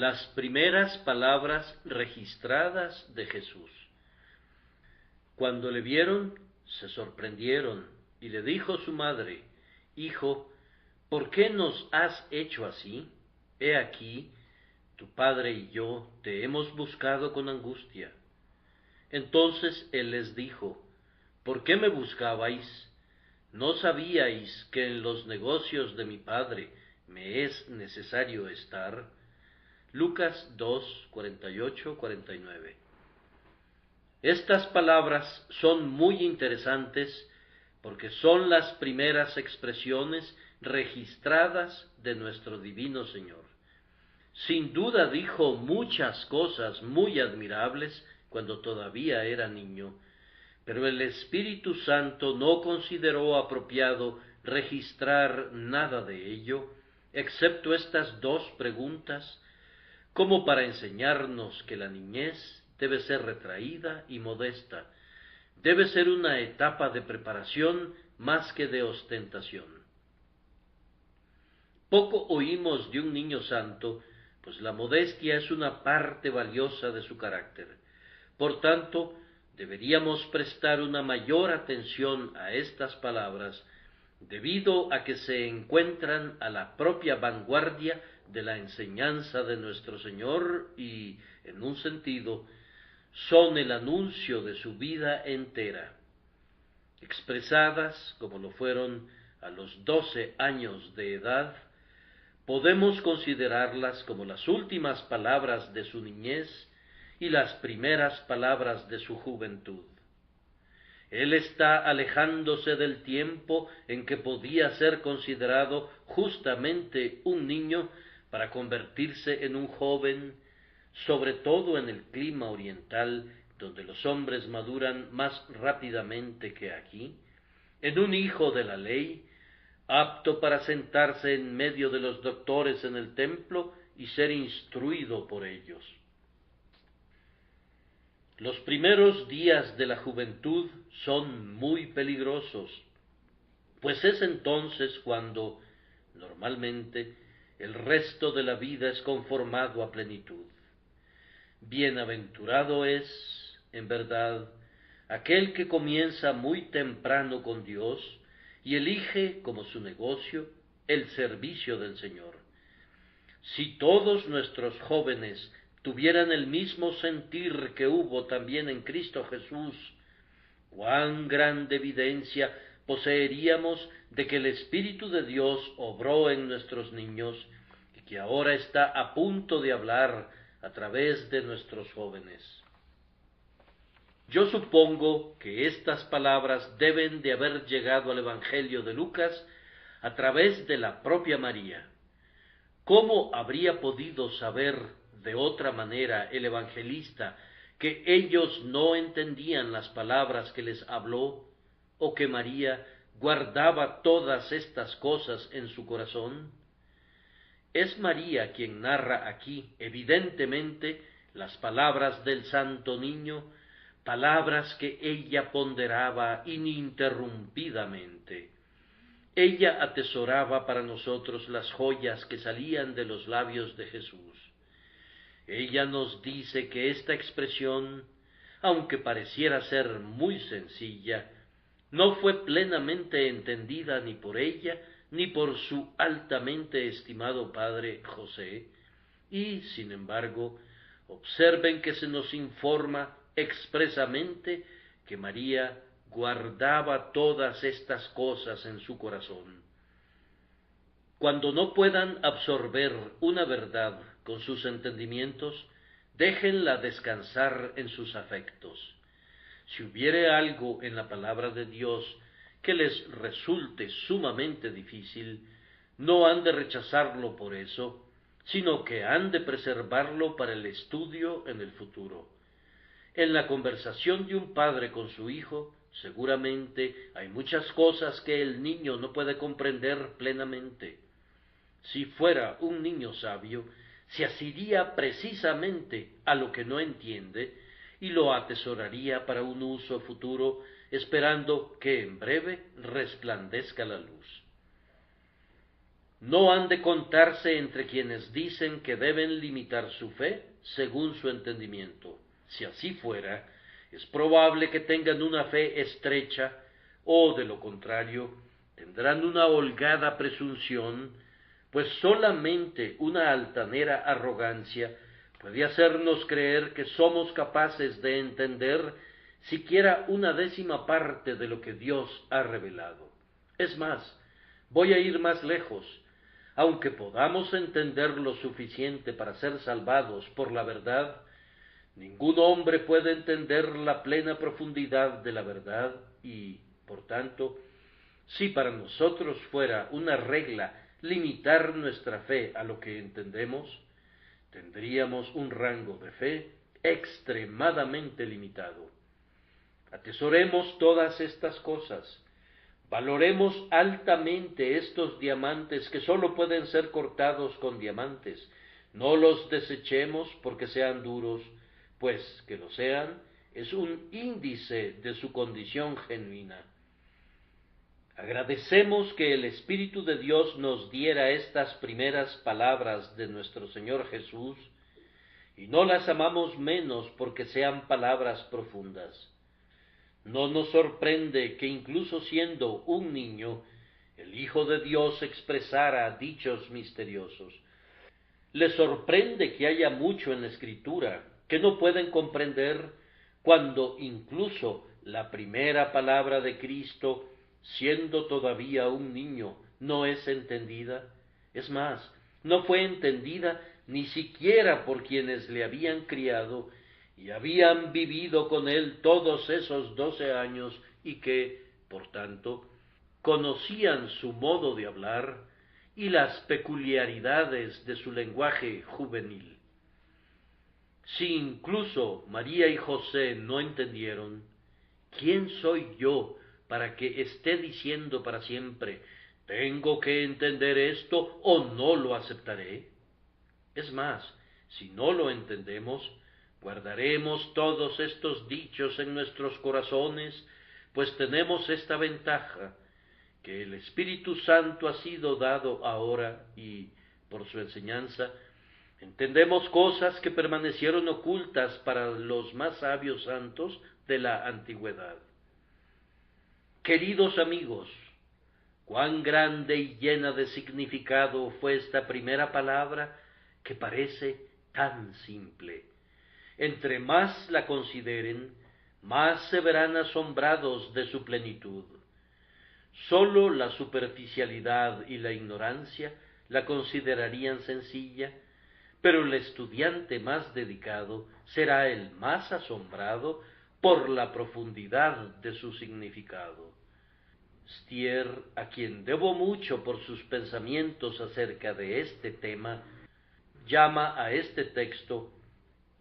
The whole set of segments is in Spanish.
Las primeras palabras registradas de Jesús. Cuando le vieron, se sorprendieron, y le dijo su madre: Hijo, ¿por qué nos has hecho así? He aquí, tu padre y yo te hemos buscado con angustia. Entonces él les dijo: ¿Por qué me buscabais? ¿No sabíais que en los negocios de mi padre me es necesario estar? Lucas 2, 48, 49. Estas palabras son muy interesantes porque son las primeras expresiones registradas de nuestro Divino Señor. Sin duda dijo muchas cosas muy admirables cuando todavía era niño, pero el Espíritu Santo no consideró apropiado registrar nada de ello, excepto estas dos preguntas, como para enseñarnos que la niñez debe ser retraída y modesta, debe ser una etapa de preparación más que de ostentación. Poco oímos de un niño santo, pues la modestia es una parte valiosa de su carácter. Por tanto, deberíamos prestar una mayor atención a estas palabras, debido a que se encuentran a la propia vanguardia de la enseñanza de nuestro Señor y, en un sentido, son el anuncio de su vida entera. Expresadas, como lo fueron a los 12 años de edad, podemos considerarlas como las últimas palabras de su niñez y las primeras palabras de su juventud. Él está alejándose del tiempo en que podía ser considerado justamente un niño para convertirse en un joven, sobre todo en el clima oriental, donde los hombres maduran más rápidamente que aquí, en un hijo de la ley, apto para sentarse en medio de los doctores en el templo y ser instruido por ellos. Los primeros días de la juventud son muy peligrosos, pues es entonces cuando, normalmente, el resto de la vida es conformado a plenitud. Bienaventurado es, en verdad, aquel que comienza muy temprano con Dios y elige como su negocio el servicio del Señor. Si todos nuestros jóvenes tuvieran el mismo sentir que hubo también en Cristo Jesús, cuán grande evidencia poseeríamos de que el Espíritu de Dios obró en nuestros niños y que ahora está a punto de hablar a través de nuestros jóvenes. Yo supongo que estas palabras deben de haber llegado al Evangelio de Lucas a través de la propia María. ¿Cómo habría podido saber de otra manera el evangelista que ellos no entendían las palabras que les habló, o que María guardaba todas estas cosas en su corazón? Es María quien narra aquí, evidentemente, las palabras del santo niño, palabras que ella ponderaba ininterrumpidamente. Ella atesoraba para nosotros las joyas que salían de los labios de Jesús. Ella nos dice que esta expresión, aunque pareciera ser muy sencilla, no fue plenamente entendida ni por ella ni por su altamente estimado padre José, y, sin embargo, observen que se nos informa expresamente que María guardaba todas estas cosas en su corazón. Cuando no puedan absorber una verdad con sus entendimientos, déjenla descansar en sus afectos. Si hubiere algo en la palabra de Dios que les resulte sumamente difícil, no han de rechazarlo por eso, sino que han de preservarlo para el estudio en el futuro. En la conversación de un padre con su hijo, seguramente hay muchas cosas que el niño no puede comprender plenamente. Si fuera un niño sabio, se asiría precisamente a lo que no entiende y lo atesoraría para un uso futuro, esperando que en breve resplandezca la luz. no han de contarse entre quienes dicen que deben limitar su fe según su entendimiento. Si así fuera, es probable que tengan una fe estrecha o, de lo contrario, tendrán una holgada presunción, pues solamente una altanera arrogancia puede hacernos creer que somos capaces de entender siquiera una décima parte de lo que Dios ha revelado. Es más, voy a ir más lejos. Aunque podamos entender lo suficiente para ser salvados por la verdad, ningún hombre puede entender la plena profundidad de la verdad y, por tanto, si para nosotros fuera una regla limitar nuestra fe a lo que entendemos, tendríamos un rango de fe extremadamente limitado. Atesoremos todas estas cosas. Valoremos altamente estos diamantes que sólo pueden ser cortados con diamantes. No los desechemos porque sean duros, pues que lo sean es un índice de su condición genuina. Agradecemos que el Espíritu de Dios nos diera estas primeras palabras de nuestro Señor Jesús, y no las amamos menos porque sean palabras profundas. No nos sorprende que incluso siendo un niño, el Hijo de Dios expresara dichos misteriosos. Le sorprende que haya mucho en la Escritura que no pueden comprender cuando incluso la primera palabra de Cristo, siendo todavía un niño, no es entendida. Es más, no fue entendida ni siquiera por quienes le habían criado y habían vivido con él todos esos 12 años y que, por tanto, conocían su modo de hablar y las peculiaridades de su lenguaje juvenil. Si incluso María y José no entendieron, ¿quién soy yo para que esté diciendo para siempre, tengo que entender esto o no lo aceptaré? Es más, si no lo entendemos, guardaremos todos estos dichos en nuestros corazones, pues tenemos esta ventaja, que el Espíritu Santo ha sido dado ahora y, por su enseñanza, entendemos cosas que permanecieron ocultas para los más sabios santos de la antigüedad. Queridos amigos, cuán grande y llena de significado fue esta primera palabra que parece tan simple. Entre más la consideren, más se verán asombrados de su plenitud. Sólo la superficialidad y la ignorancia la considerarían sencilla, pero el estudiante más dedicado será el más asombrado por la profundidad de su significado. Stier, a quien debo mucho por sus pensamientos acerca de este tema, llama a este texto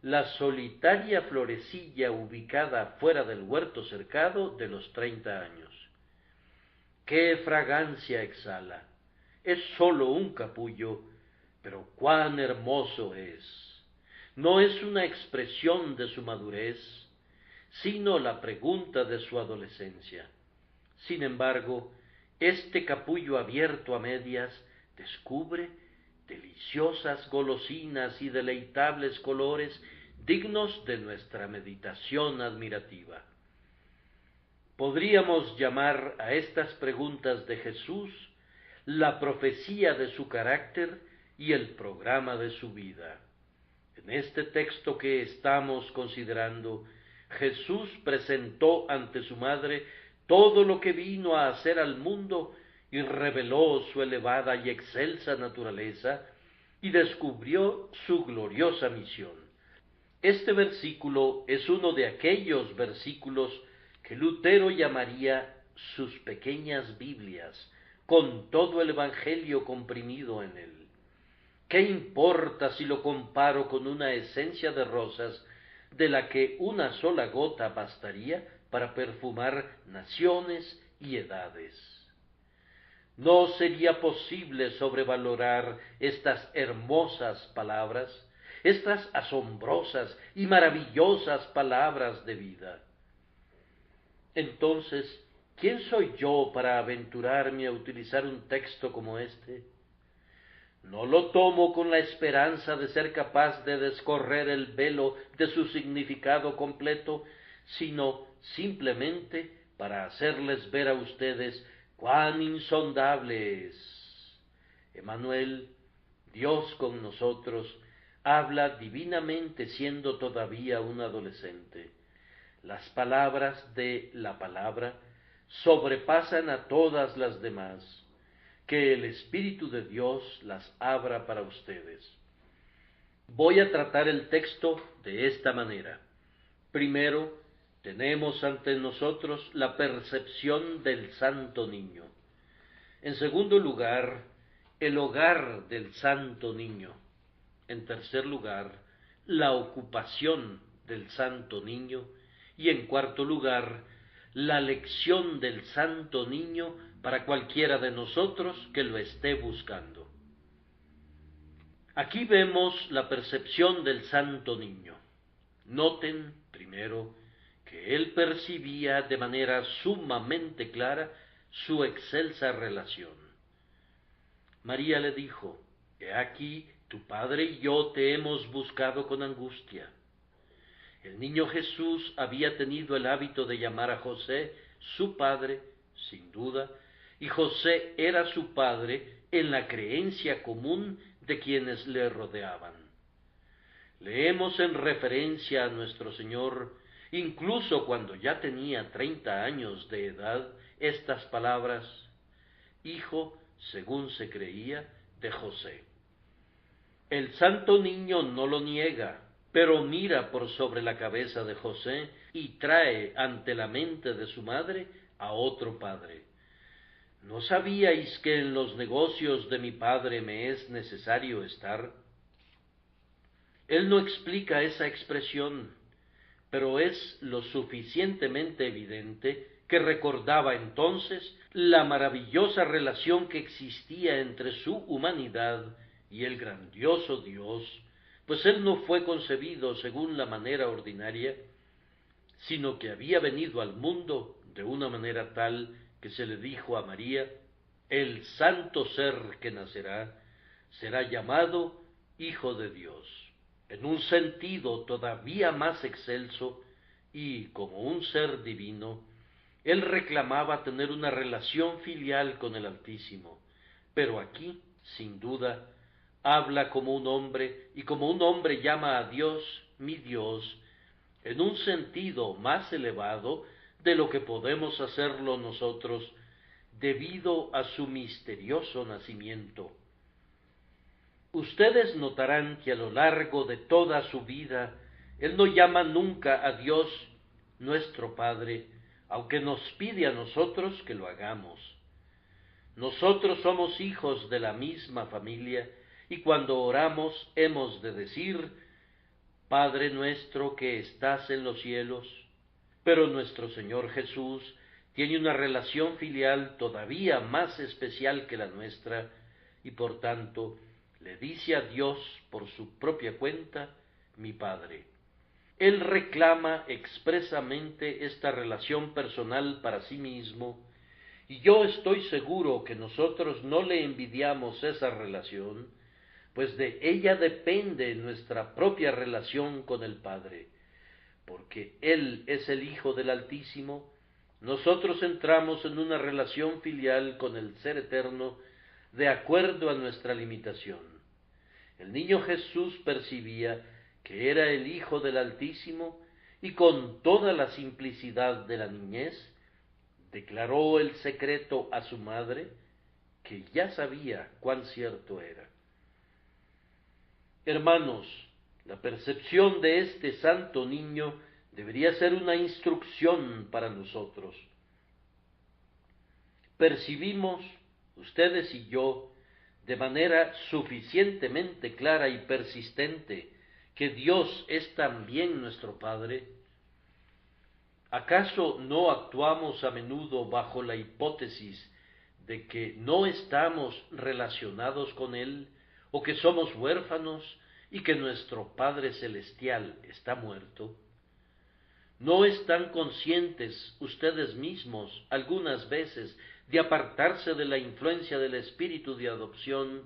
la solitaria florecilla ubicada fuera del huerto cercado de los 30 años. ¡Qué fragancia exhala! Es sólo un capullo, pero cuán hermoso es. No es una expresión de su madurez, sino la pregunta de su adolescencia. Sin embargo, este capullo abierto a medias descubre deliciosas golosinas y deleitables colores dignos de nuestra meditación admirativa. Podríamos llamar a estas preguntas de Jesús la profecía de su carácter y el programa de su vida. En este texto que estamos considerando, Jesús presentó ante su madre todo lo que vino a hacer al mundo y reveló su elevada y excelsa naturaleza y descubrió su gloriosa misión. Este versículo es uno de aquellos versículos que Lutero llamaría sus pequeñas Biblias, con todo el Evangelio comprimido en él. ¿Qué importa si lo comparo con una esencia de rosas de la que una sola gota bastaría para perfumar naciones y edades? No sería posible sobrevalorar estas hermosas palabras, estas asombrosas y maravillosas palabras de vida. Entonces, ¿quién soy yo para aventurarme a utilizar un texto como este? No lo tomo con la esperanza de ser capaz de descorrer el velo de su significado completo, sino simplemente para hacerles ver a ustedes cuán insondable es. Emmanuel, Dios con nosotros, habla divinamente siendo todavía un adolescente. Las palabras de la palabra sobrepasan a todas las demás. Que el Espíritu de Dios las abra para ustedes. Voy a tratar el texto de esta manera. Primero, tenemos ante nosotros la percepción del Santo Niño. En segundo lugar, el hogar del Santo Niño. En tercer lugar, la ocupación del Santo Niño. Y en cuarto lugar, la lección del Santo Niño para cualquiera de nosotros que lo esté buscando. Aquí vemos la percepción del Santo Niño. Noten, primero, que él percibía de manera sumamente clara su excelsa relación. María le dijo: «He aquí, tu padre y yo te hemos buscado con angustia». El niño Jesús había tenido el hábito de llamar a José su padre, sin duda, y José era su padre en la creencia común de quienes le rodeaban. Leemos en referencia a nuestro Señor, incluso cuando ya tenía 30 años de edad, estas palabras: hijo, según se creía, de José. El santo niño no lo niega, pero mira por sobre la cabeza de José y trae ante la mente de su madre a otro padre. ¿No sabíais que en los negocios de mi padre me es necesario estar? Él no explica esa expresión, pero es lo suficientemente evidente que recordaba entonces la maravillosa relación que existía entre su humanidad y el grandioso Dios, pues él no fue concebido según la manera ordinaria, sino que había venido al mundo de una manera tal que se le dijo a María: el santo ser que nacerá será llamado Hijo de Dios. En un sentido todavía más excelso, y como un ser divino, él reclamaba tener una relación filial con el Altísimo, pero aquí, sin duda, habla como un hombre, y como un hombre llama a Dios, mi Dios, en un sentido más elevado de lo que podemos hacerlo nosotros, debido a su misterioso nacimiento. Ustedes notarán que a lo largo de toda su vida, él no llama nunca a Dios nuestro Padre, aunque nos pide a nosotros que lo hagamos. Nosotros somos hijos de la misma familia, y cuando oramos hemos de decir: Padre nuestro que estás en los cielos. Pero nuestro Señor Jesús tiene una relación filial todavía más especial que la nuestra, y por tanto le dice a Dios por su propia cuenta: mi Padre. Él reclama expresamente esta relación personal para sí mismo, y yo estoy seguro que nosotros no le envidiamos esa relación, pues de ella depende nuestra propia relación con el Padre. Porque Él es el Hijo del Altísimo, nosotros entramos en una relación filial con el Ser Eterno de acuerdo a nuestra limitación. El niño Jesús percibía que era el Hijo del Altísimo y con toda la simplicidad de la niñez declaró el secreto a su madre, que ya sabía cuán cierto era. Hermanos, la percepción de este santo niño debería ser una instrucción para nosotros. Percibimos, ustedes y yo, de manera suficientemente clara y persistente, que Dios es también nuestro Padre. ¿Acaso no actuamos a menudo bajo la hipótesis de que no estamos relacionados con Él, o que somos huérfanos y que nuestro Padre Celestial está muerto? ¿No están conscientes ustedes mismos algunas veces de apartarse de la influencia del espíritu de adopción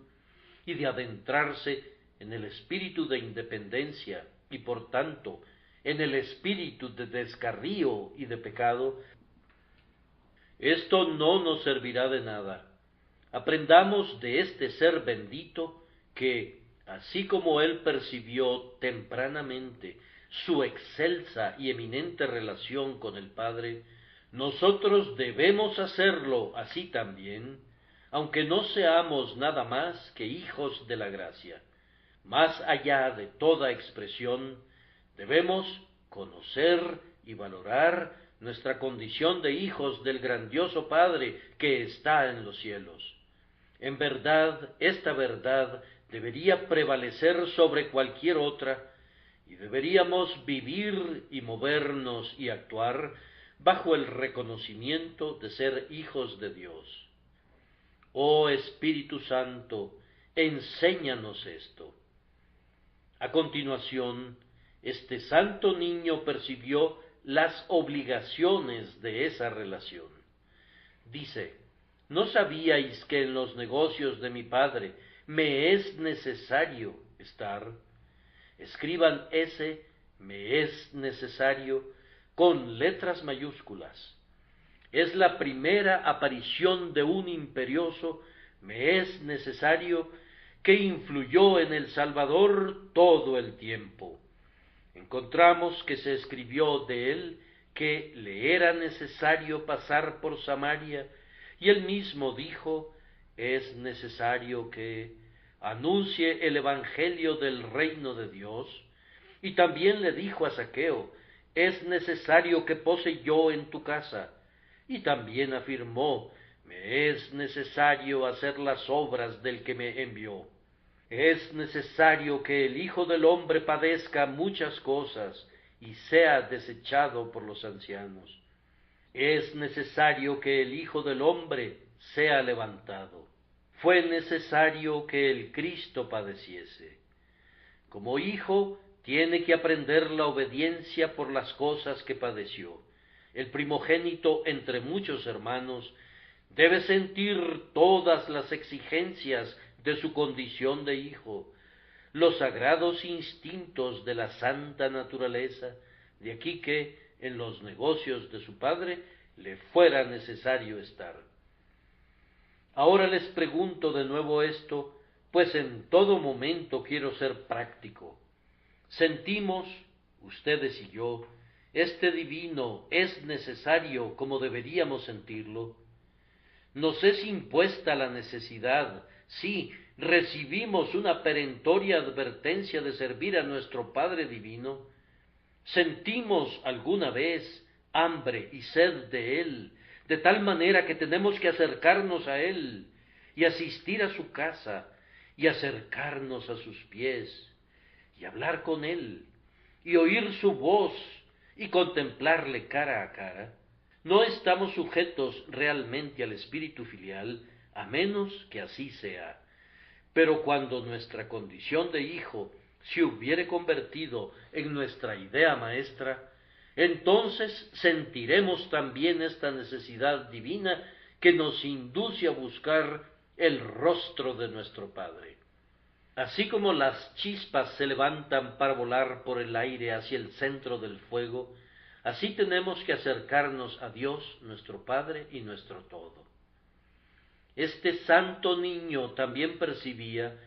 y de adentrarse en el espíritu de independencia y por tanto en el espíritu de descarrío y de pecado, esto no nos servirá de nada. Aprendamos de este ser bendito que, así como él percibió tempranamente su excelsa y eminente relación con el Padre, nosotros debemos hacerlo así también, aunque no seamos nada más que hijos de la gracia. Más allá de toda expresión, debemos conocer y valorar nuestra condición de hijos del grandioso Padre que está en los cielos. En verdad, esta verdad debería prevalecer sobre cualquier otra, y deberíamos vivir y movernos y actuar bajo el reconocimiento de ser hijos de Dios. Oh Espíritu Santo, enséñanos esto. A continuación, este santo niño percibió las obligaciones de esa relación. Dice: ¿no sabíais que en los negocios de mi Padre me es necesario estar? Escriban ese me es necesario con letras mayúsculas. Es la primera aparición de un imperioso me es necesario que influyó en el Salvador todo el tiempo. Encontramos que se escribió de él que le era necesario pasar por Samaria, y él mismo dijo: es necesario que anuncie el evangelio del reino de Dios. Y también le dijo a Zaqueo: es necesario que pose yo en tu casa. Y también afirmó: me es necesario hacer las obras del que me envió. Es necesario que el Hijo del Hombre padezca muchas cosas y sea desechado por los ancianos. Es necesario que el Hijo del Hombre sea levantado. Fue necesario que el Cristo padeciese. Como hijo, tiene que aprender la obediencia por las cosas que padeció. El primogénito entre muchos hermanos debe sentir todas las exigencias de su condición de hijo, los sagrados instintos de la santa naturaleza, de aquí que en los negocios de su padre le fuera necesario estar. Ahora les pregunto de nuevo esto, pues en todo momento quiero ser práctico. ¿Sentimos, ustedes y yo, este divino es necesario como deberíamos sentirlo? ¿Nos es impuesta la necesidad? Sí, recibimos una perentoria advertencia de servir a nuestro Padre Divino. ¿Sentimos alguna vez hambre y sed de Él, de tal manera que tenemos que acercarnos a Él y asistir a su casa y acercarnos a sus pies y hablar con Él y oír su voz y contemplarle cara a cara? No estamos sujetos realmente al espíritu filial, a menos que así sea. Pero cuando nuestra condición de hijo se hubiere convertido en nuestra idea maestra, entonces sentiremos también esta necesidad divina que nos induce a buscar el rostro de nuestro Padre. Así como las chispas se levantan para volar por el aire hacia el centro del fuego, así tenemos que acercarnos a Dios, nuestro Padre y nuestro todo. Este santo niño también percibía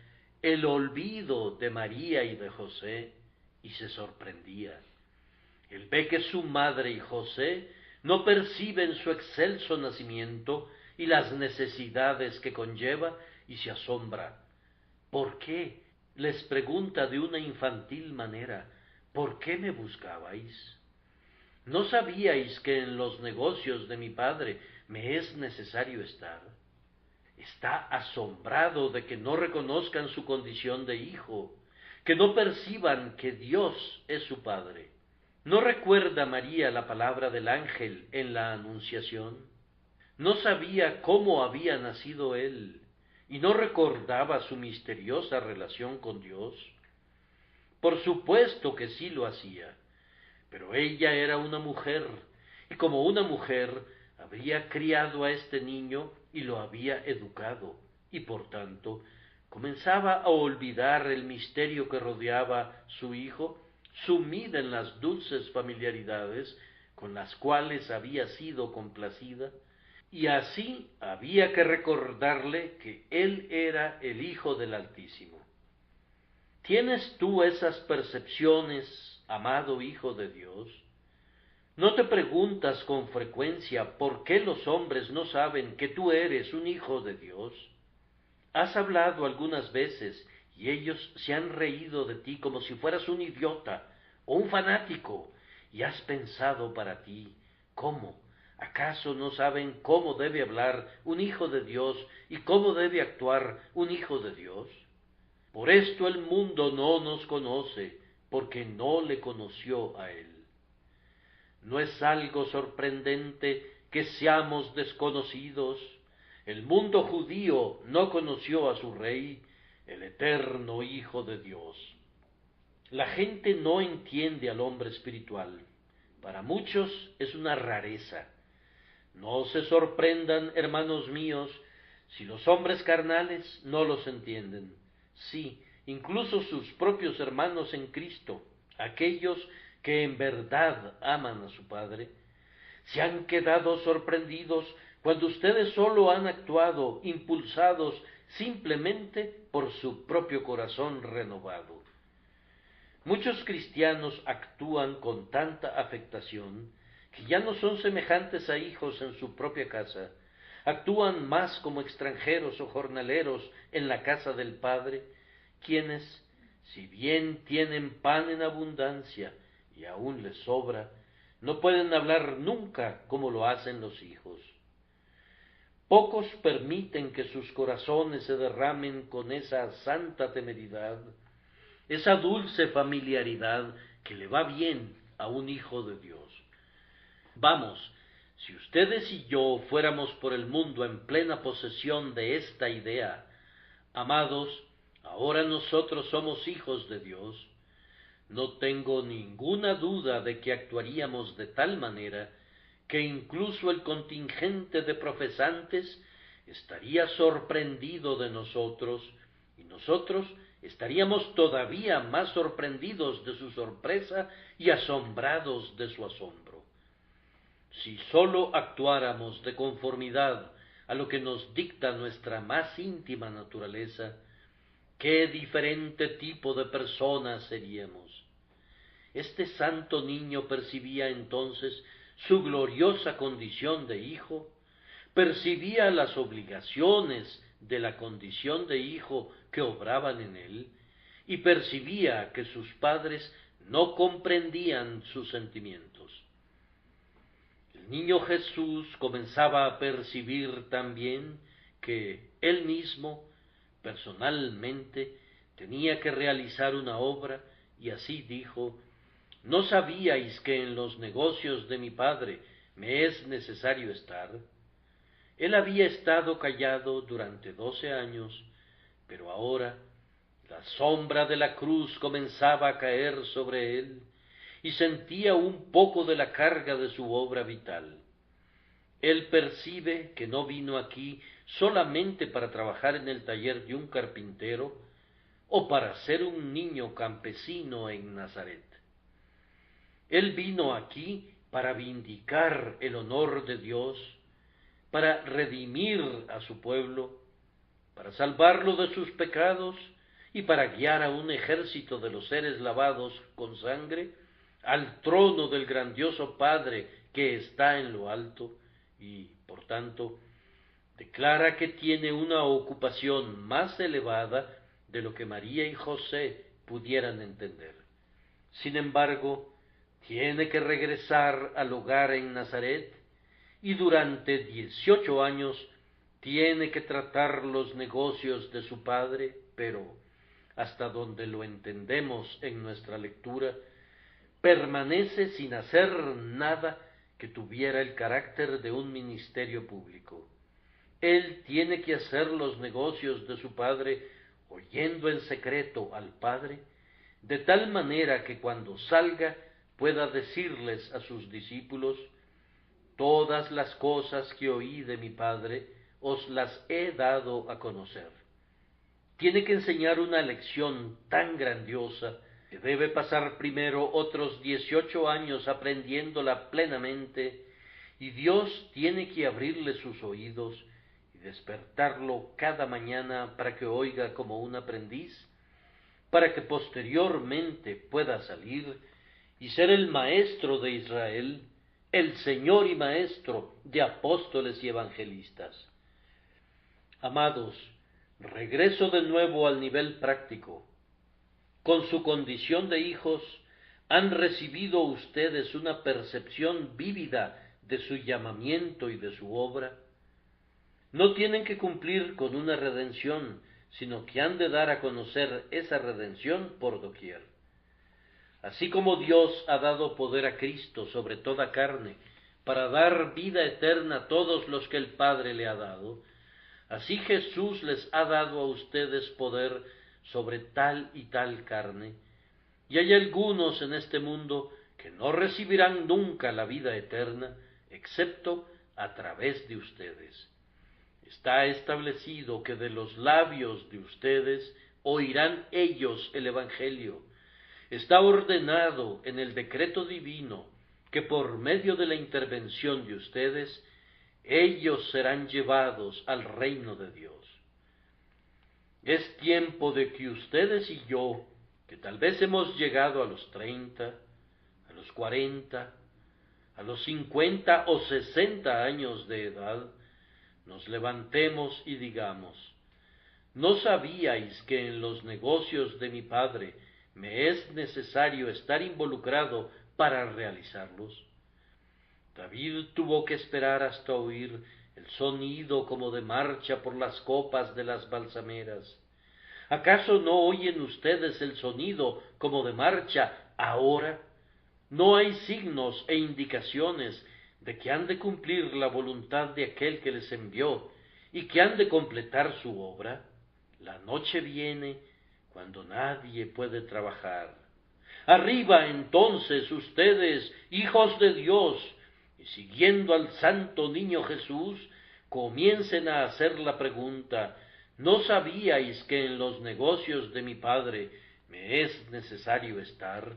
el olvido de María y de José y se sorprendía. Él ve que su madre y José no perciben su excelso nacimiento y las necesidades que conlleva y se asombra. ¿Por qué? Les pregunta de una infantil manera. ¿Por qué me buscabais? ¿No sabíais que en los negocios de mi Padre me es necesario estar? Está asombrado de que no reconozcan su condición de hijo, que no perciban que Dios es su Padre. ¿No recuerda María la palabra del ángel en la Anunciación? ¿No sabía cómo había nacido él y no recordaba su misteriosa relación con Dios? Por supuesto que sí lo hacía, pero ella era una mujer, y como una mujer habría criado a este niño y lo había educado, y por tanto Comenzaba a olvidar el misterio que rodeaba su hijo, sumida en las dulces familiaridades con las cuales había sido complacida, y así había que recordarle que él era el Hijo del Altísimo. ¿Tienes tú esas percepciones, amado Hijo de Dios? ¿No te preguntas con frecuencia por qué los hombres no saben que tú eres un Hijo de Dios? Has hablado algunas veces y ellos se han reído de ti como si fueras un idiota o un fanático, y has pensado para ti, ¿cómo? ¿Acaso no saben cómo debe hablar un hijo de Dios y cómo debe actuar un hijo de Dios? Por esto el mundo no nos conoce, porque no le conoció a él. No es algo sorprendente que seamos desconocidos. El mundo judío no conoció a su rey, el eterno Hijo de Dios. La gente no entiende al hombre espiritual. Para muchos es una rareza. No se sorprendan, hermanos míos, si los hombres carnales no los entienden. Sí, incluso sus propios hermanos en Cristo, aquellos que en verdad aman a su Padre, se han quedado sorprendidos cuando ustedes solo han actuado impulsados simplemente por su propio corazón renovado. Muchos cristianos actúan con tanta afectación que ya no son semejantes a hijos en su propia casa, actúan más como extranjeros o jornaleros en la casa del Padre, quienes, si bien tienen pan en abundancia y aún les sobra, no pueden hablar nunca como lo hacen los hijos. Pocos permiten que sus corazones se derramen con esa santa temeridad, esa dulce familiaridad que le va bien a un hijo de Dios. Vamos, si ustedes y yo fuéramos por el mundo en plena posesión de esta idea, amados, ahora nosotros somos hijos de Dios, no tengo ninguna duda de que actuaríamos de tal manera que incluso el contingente de profesantes estaría sorprendido de nosotros, y nosotros estaríamos todavía más sorprendidos de su sorpresa y asombrados de su asombro. Si sólo actuáramos de conformidad a lo que nos dicta nuestra más íntima naturaleza, qué diferente tipo de personas seríamos. Este santo niño percibía entonces su gloriosa condición de hijo, percibía las obligaciones de la condición de hijo que obraban en él, y percibía que sus padres no comprendían sus sentimientos. El niño Jesús comenzaba a percibir también que él mismo, personalmente, tenía que realizar una obra, y así dijo: ¿No sabíais que en los negocios de mi Padre me es necesario estar? Él había estado callado durante 12 años, pero ahora la sombra de la cruz comenzaba a caer sobre él, y sentía un poco de la carga de su obra vital. Él percibe que no vino aquí solamente para trabajar en el taller de un carpintero o para ser un niño campesino en Nazaret. Él vino aquí para vindicar el honor de Dios, para redimir a su pueblo, para salvarlo de sus pecados y para guiar a un ejército de los seres lavados con sangre al trono del grandioso Padre que está en lo alto, y, por tanto, declara que tiene una ocupación más elevada de lo que María y José pudieran entender. Sin embargo, tiene que regresar al hogar en Nazaret, y durante 18 años tiene que tratar los negocios de su padre, pero, hasta donde lo entendemos en nuestra lectura, permanece sin hacer nada que tuviera el carácter de un ministerio público. Él tiene que hacer los negocios de su padre oyendo en secreto al Padre, de tal manera que cuando salga pueda decirles a sus discípulos: todas las cosas que oí de mi Padre os las he dado a conocer. tiene que enseñar una lección tan grandiosa que debe pasar primero otros 18 años aprendiéndola plenamente, y Dios tiene que abrirle sus oídos y despertarlo cada mañana para que oiga como un aprendiz, para que posteriormente pueda salir y ser el maestro de Israel, el Señor y maestro de apóstoles y evangelistas. Amados, regreso de nuevo al nivel práctico. Con su condición de hijos, han recibido ustedes una percepción vívida de su llamamiento y de su obra. No tienen que cumplir con una redención, sino que han de dar a conocer esa redención por doquier. Así como Dios ha dado poder a Cristo sobre toda carne, para dar vida eterna a todos los que el Padre le ha dado, así Jesús les ha dado a ustedes poder sobre tal y tal carne, y hay algunos en este mundo que no recibirán nunca la vida eterna, excepto a través de ustedes. Está establecido que de los labios de ustedes oirán ellos el Evangelio. Está ordenado en el decreto divino que por medio de la intervención de ustedes, ellos serán llevados al reino de Dios. Es tiempo de que ustedes y yo, que tal vez hemos llegado a los 30, a los 40, a los 50 o 60 años de edad, nos levantemos y digamos: ¿no sabíais que en los negocios de mi Padre me es necesario estar involucrado para realizarlos? David tuvo que esperar hasta oír el sonido como de marcha por las copas de las balsameras. ¿Acaso no oyen ustedes el sonido como de marcha ahora? ¿No hay signos e indicaciones de que han de cumplir la voluntad de aquel que les envió y que han de completar su obra? La noche viene cuando nadie puede trabajar. Arriba entonces ustedes, hijos de Dios, y siguiendo al santo niño Jesús, comiencen a hacer la pregunta: ¿no sabíais que en los negocios de mi Padre me es necesario estar?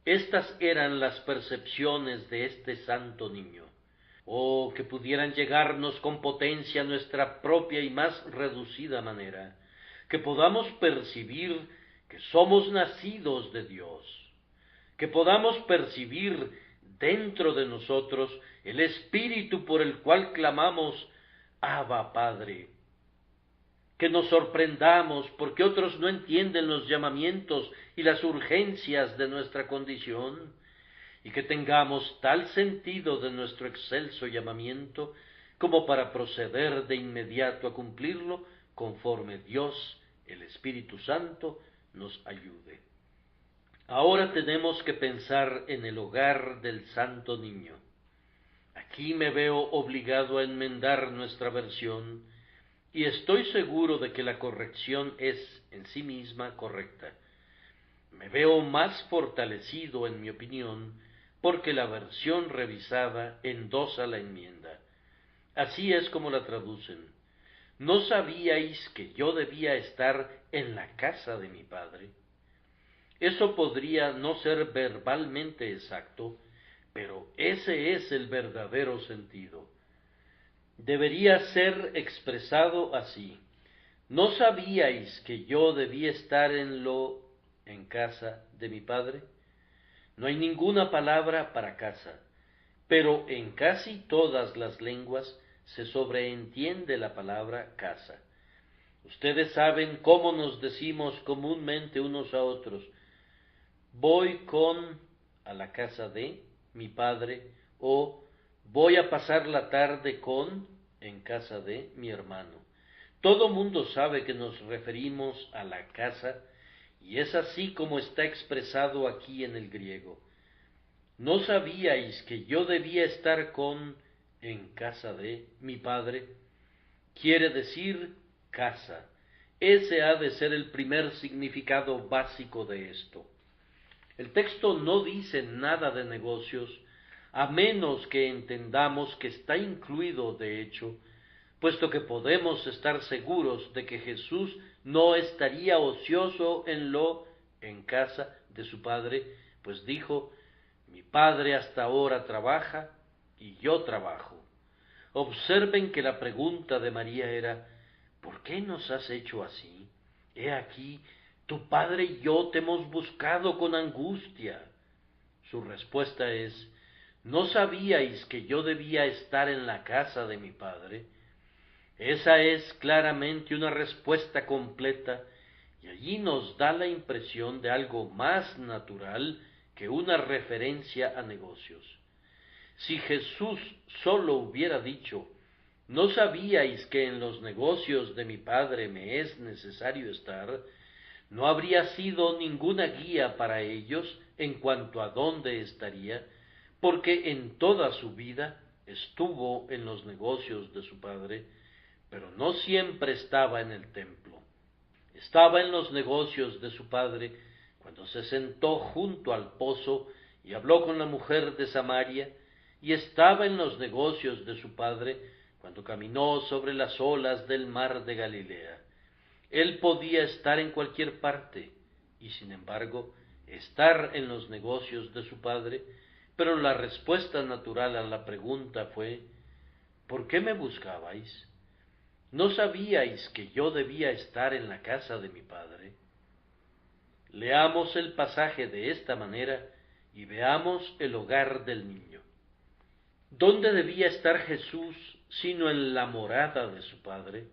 Estas eran las percepciones de este santo niño. Oh, que pudieran llegarnos con potencia a nuestra propia y más reducida manera, que podamos percibir que somos nacidos de Dios, que podamos percibir dentro de nosotros el Espíritu por el cual clamamos: Abba, Padre. Que nos sorprendamos porque otros no entienden los llamamientos y las urgencias de nuestra condición, y que tengamos tal sentido de nuestro excelso llamamiento como para proceder de inmediato a cumplirlo conforme Dios, el Espíritu Santo, nos ayude. Ahora tenemos que pensar en el hogar del santo niño. Aquí me veo obligado a enmendar nuestra versión, y estoy seguro de que la corrección es en sí misma correcta. Me veo más fortalecido en mi opinión porque la versión revisada endosa la enmienda. Así es como la traducen: ¿no sabíais que yo debía estar en la casa de mi Padre? Eso podría no ser verbalmente exacto, pero ese es el verdadero sentido. Debería ser expresado así: ¿no sabíais que yo debía estar en casa de mi Padre? No hay ninguna palabra para casa, pero en casi todas las lenguas se sobreentiende la palabra casa. Ustedes saben cómo nos decimos comúnmente unos a otros: voy a la casa de mi padre, o voy a pasar la tarde en casa de mi hermano. Todo mundo sabe que nos referimos a la casa, y es así como está expresado aquí en el griego. ¿No sabíais que yo debía estar en casa de mi Padre? Quiere decir casa. Ese ha de ser el primer significado básico de esto. El texto no dice nada de negocios, a menos que entendamos que está incluido, de hecho, puesto que podemos estar seguros de que Jesús no estaría ocioso en casa de su Padre, pues dijo: mi Padre hasta ahora trabaja y yo trabajo. Observen que la pregunta de María era: ¿por qué nos has hecho así? He aquí, tu Padre y yo te hemos buscado con angustia. Su respuesta es: ¿no sabíais que yo debía estar en la casa de mi Padre? Esa es claramente una respuesta completa, y allí nos da la impresión de algo más natural que una referencia a negocios. Si Jesús sólo hubiera dicho: ¿no sabíais que en los negocios de mi Padre me es necesario estar?, no habría sido ninguna guía para ellos en cuanto a dónde estaría, porque en toda su vida estuvo en los negocios de su Padre, pero no siempre estaba en el templo. Estaba en los negocios de su Padre cuando se sentó junto al pozo y habló con la mujer de Samaria, y estaba en los negocios de su Padre cuando caminó sobre las olas del mar de Galilea. Él podía estar en cualquier parte y, sin embargo, estar en los negocios de su Padre, pero la respuesta natural a la pregunta fue: ¿por qué me buscabais? ¿No sabíais que yo debía estar en la casa de mi Padre? Leamos el pasaje de esta manera y veamos el hogar del niño. ¿Dónde debía estar Jesús sino en la morada de su Padre?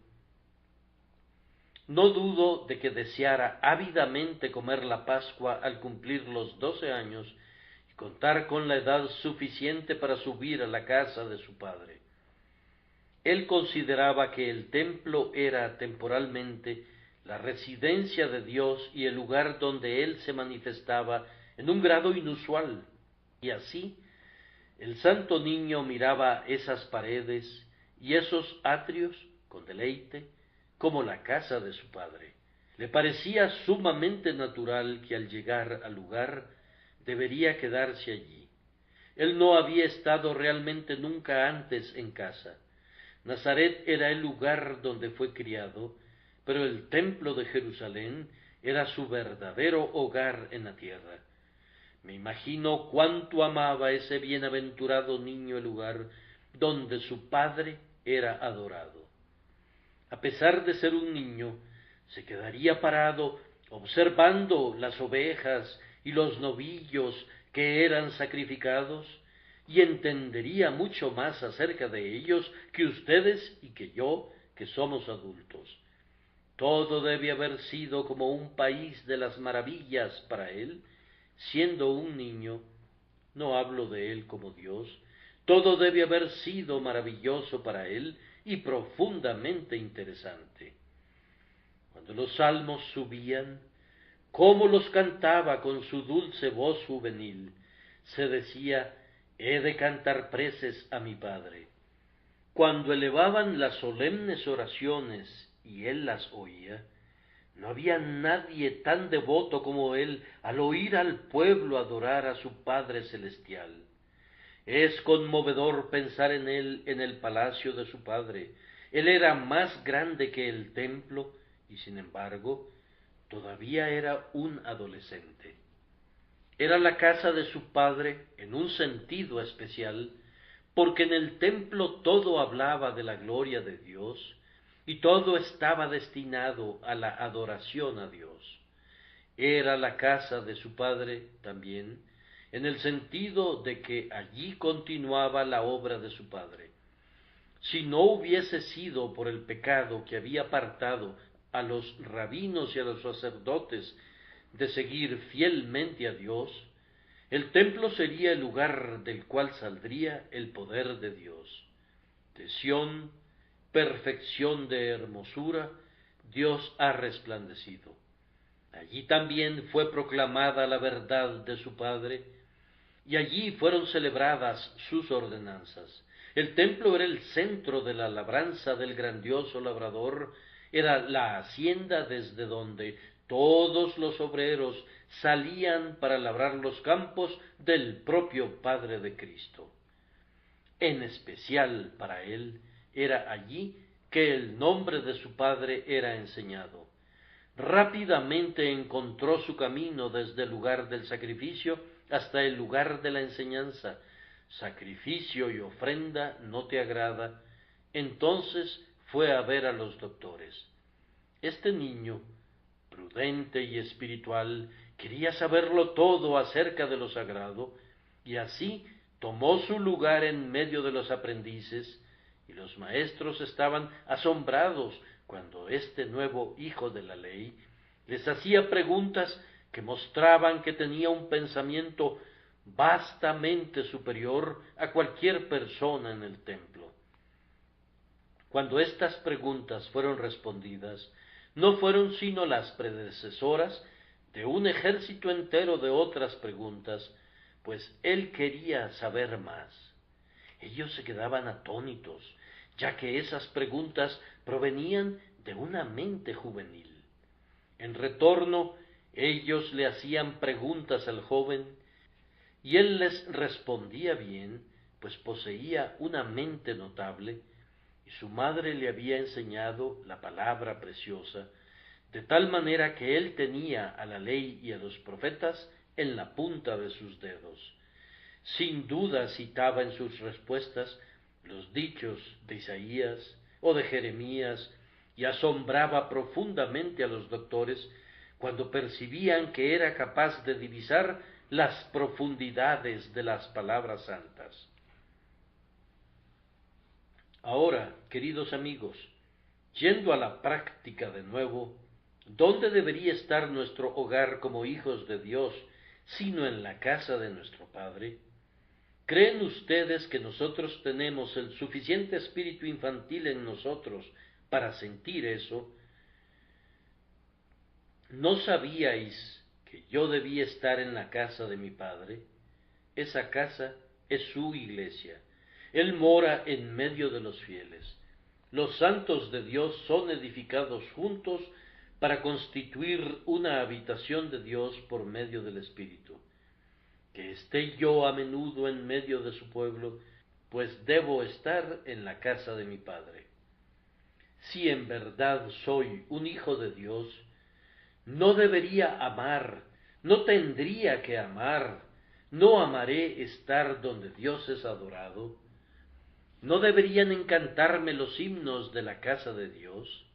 No dudo de que deseara ávidamente comer la Pascua al cumplir los 12 años y contar con la edad suficiente para subir a la casa de su Padre. Él consideraba que el templo era temporalmente la residencia de Dios y el lugar donde Él se manifestaba en un grado inusual, y así el santo niño miraba esas paredes y esos atrios con deleite, como la casa de su Padre. Le parecía sumamente natural que al llegar al lugar debería quedarse allí. Él no había estado realmente nunca antes en casa. Nazaret era el lugar donde fue criado, pero el templo de Jerusalén era su verdadero hogar en la tierra. Me imagino cuánto amaba ese bienaventurado niño el lugar donde su padre era adorado. A pesar de ser un niño, se quedaría parado observando las ovejas y los novillos que eran sacrificados, y entendería mucho más acerca de ellos que ustedes y que yo, que somos adultos. Todo debe haber sido como un país de las maravillas para él, siendo un niño. No hablo de él como Dios. Todo debe haber sido maravilloso para él y profundamente interesante. Cuando los salmos subían, cómo los cantaba con su dulce voz juvenil. Se decía: he de cantar preces a mi Padre. Cuando elevaban las solemnes oraciones y él las oía, no había nadie tan devoto como él al oír al pueblo adorar a su Padre celestial. Es conmovedor pensar en él en el palacio de su Padre. Él era más grande que el templo y, sin embargo, todavía era un adolescente. Era la casa de su Padre en un sentido especial, porque en el templo todo hablaba de la gloria de Dios y todo estaba destinado a la adoración a Dios. Era la casa de su Padre también, en el sentido de que allí continuaba la obra de su Padre. Si no hubiese sido por el pecado que había apartado a los rabinos y a los sacerdotes de seguir fielmente a Dios, el templo sería el lugar del cual saldría el poder de Dios. De Sión, perfección de hermosura, Dios ha resplandecido. Allí también fue proclamada la verdad de su Padre, y allí fueron celebradas sus ordenanzas. El templo era el centro de la labranza del grandioso labrador, era la hacienda desde donde todos los obreros salían para labrar los campos del propio Padre de Cristo. En especial para él era allí que el nombre de su padre era enseñado. Rápidamente encontró su camino desde el lugar del sacrificio hasta el lugar de la enseñanza. Sacrificio y ofrenda no te agrada. Entonces fue a ver a los doctores. Este niño, prudente y espiritual, quería saberlo todo acerca de lo sagrado, y así tomó su lugar en medio de los aprendices, y los maestros estaban asombrados cuando este nuevo hijo de la ley les hacía preguntas que mostraban que tenía un pensamiento vastamente superior a cualquier persona en el templo. Cuando estas preguntas fueron respondidas, no fueron sino las predecesoras de un ejército entero de otras preguntas, pues él quería saber más. Ellos se quedaban atónitos, ya que esas preguntas provenían de una mente juvenil. En retorno, ellos le hacían preguntas al joven, y él les respondía bien, pues poseía una mente notable, y su madre le había enseñado la palabra preciosa, de tal manera que él tenía a la ley y a los profetas en la punta de sus dedos. Sin duda citaba en sus respuestas los dichos de Isaías o de Jeremías, y asombraba profundamente a los doctores cuando percibían que era capaz de divisar las profundidades de las palabras santas. Ahora, queridos amigos, yendo a la práctica de nuevo, ¿dónde debería estar nuestro hogar como hijos de Dios, sino en la casa de nuestro Padre? ¿Creen ustedes que nosotros tenemos el suficiente espíritu infantil en nosotros para sentir eso? ¿No sabíais que yo debía estar en la casa de mi Padre? Esa casa es su iglesia. Él mora en medio de los fieles. Los santos de Dios son edificados juntos para constituir una habitación de Dios por medio del Espíritu. Que esté yo a menudo en medio de su pueblo, pues debo estar en la casa de mi Padre. Si en verdad soy un hijo de Dios, no debería amar, no tendría que amar, no amaré estar donde Dios es adorado. ¿No deberían encantarme los himnos de la casa de Dios?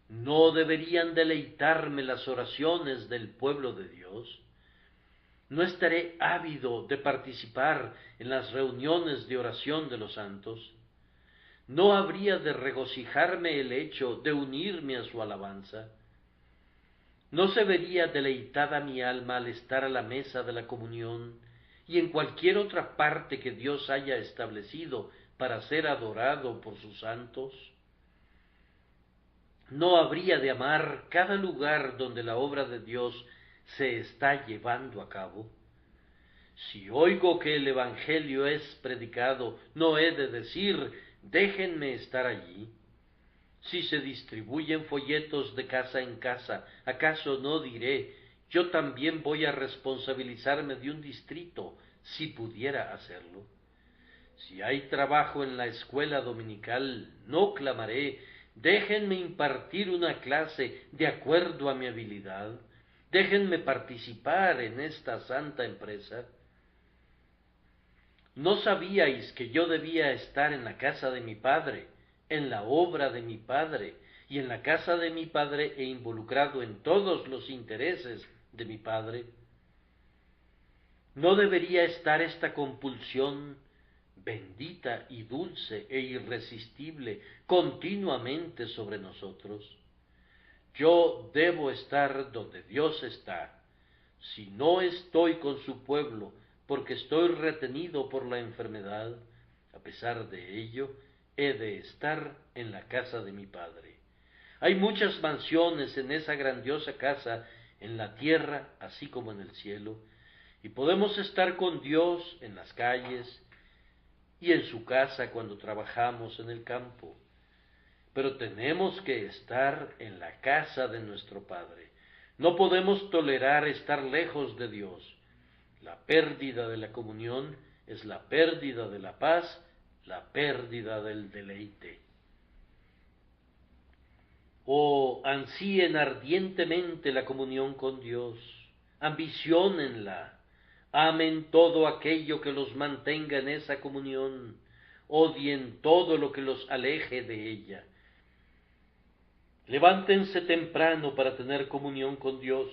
¿No deberían deleitarme las oraciones del pueblo de Dios? ¿No estaré ávido de participar en las reuniones de oración de los santos? ¿No habría de regocijarme el hecho de unirme a su alabanza? ¿No se vería deleitada mi alma al estar a la mesa de la comunión y en cualquier otra parte que Dios haya establecido para ser adorado por sus santos? ¿No habría de amar cada lugar donde la obra de Dios se está llevando a cabo? Si oigo que el Evangelio es predicado, no he de decir, déjenme estar allí. Si se distribuyen folletos de casa en casa, ¿acaso no diré, yo también voy a responsabilizarme de un distrito, si pudiera hacerlo? Si hay trabajo en la escuela dominical, no clamaré, déjenme impartir una clase de acuerdo a mi habilidad, déjenme participar en esta santa empresa. ¿No sabíais que yo debía estar en la casa de mi Padre, en la obra de mi Padre, y en la casa de mi Padre e involucrado en todos los intereses de mi Padre? ¿No debería estar esta compulsión bendita y dulce e irresistible continuamente sobre nosotros? Yo debo estar donde Dios está. Si no estoy con su pueblo, porque estoy retenido por la enfermedad, a pesar de ello, he de estar en la casa de mi Padre. Hay muchas mansiones en esa grandiosa casa, en la tierra así como en el cielo, y podemos estar con Dios en las calles y en su casa cuando trabajamos en el campo. Pero tenemos que estar en la casa de nuestro Padre. No podemos tolerar estar lejos de Dios. La pérdida de la comunión es la pérdida de la paz, la pérdida del deleite. o ansíen ardientemente la comunión con Dios, ambiciónenla, amen todo aquello que los mantenga en esa comunión, odien todo lo que los aleje de ella. Levántense temprano para tener comunión con Dios,